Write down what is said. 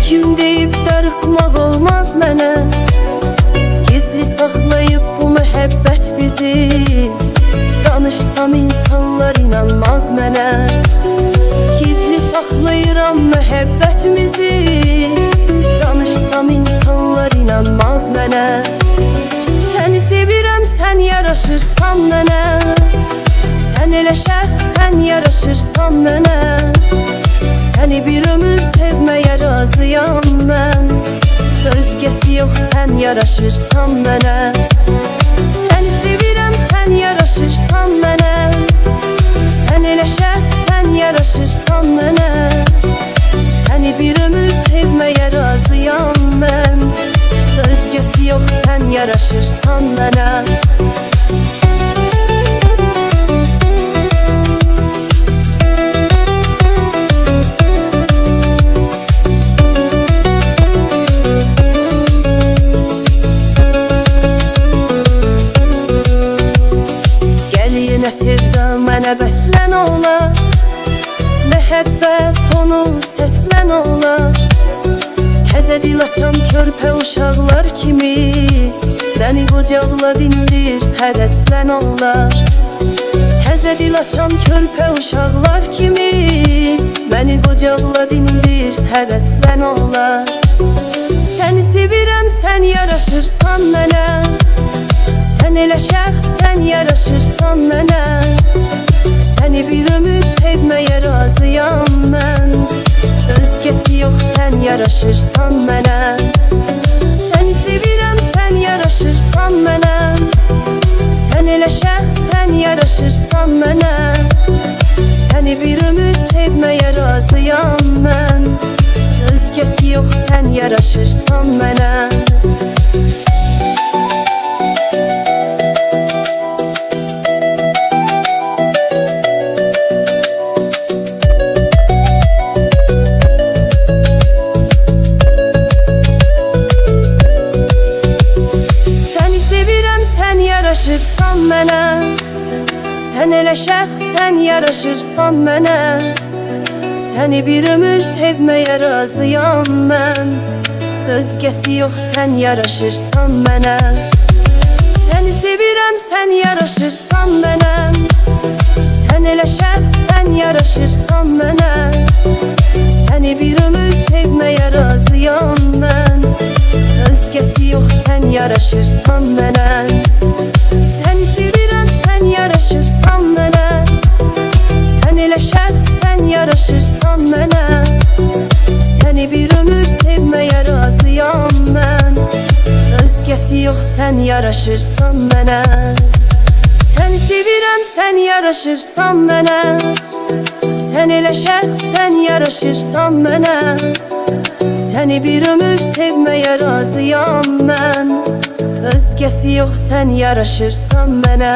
kim deyib darıxmaq olmaz mənə. Gizli saxlayıb bu mühəbbət bizi, danışsam insanlar inanmaz mənə. Gizli saxlayıram mühəbbətimizi, danışsam insanlar inanmaz mənə. Səni sevirəm, sən yaraşırsan mənə. Sən elə şəxsən yaraşırsan mənə. Səni bir ömür sevməyə razıyam mən. Özgəsi yox, sən yaraşırsan mənə. Səni sevirəm, sən yaraşırsan mənə. Sən elə şəxsən yaraşırsan mənə. Səni bir ömür sevməyə razıyam mən. Özgəsi yox, sən yaraşırsan mənə. Nə sevda mənə bəslən olar, məhəbbət onu səslən olar. Təzə dil açan körpə uşaqlar kimi məni qocaqla dindir, həvəslən olar. Təzə dil açan körpə uşaqlar kimi məni qocaqla dindir, həvəslən olar. Səni sevirəm, sən yaraşırsan mənə. Sən elə şəxsən yaraşırsan mənə. Səni bir ömür sevməyə razıyam mən. Özgəsi yox, sən yaraşırsan mənə. Səni sevirəm, sən yaraşırsan mənə. Sən elə şəxsən yaraşırsan mənə. Səni bir ömür sevməyə razıyam mən. Özgəsi yox, sən yaraşırsan mənə. Yaraşırsan mənə. Sən elə şəxsən yaraşırsan mənə. Səni bir ömür sevməyə razıyam mən. Özgəsi yox, sən yaraşırsan mənə. Səni sevirəm, sən yaraşırsan mənə. Sən elə şəxsən yaraşırsan mənə. Səni bir ömür sevməyə razıyam mən. Özgəsi yox, sən yaraşırsan mənə. Səni sevirəm, sən yaraşırsan mənə. Sən elə şəxsən yaraşırsan mənə. Səni bir ömür sevməyə razıyam mən. Özgəsi yox, sən yaraşırsan mənə. Səni sevirəm, sən yaraşırsan mənə. Sən elə şəxsən yaraşırsan mənə. Səni bir ömür sevməyə razıyam mən. Özgəsi yox, sən yaraşırsan mənə.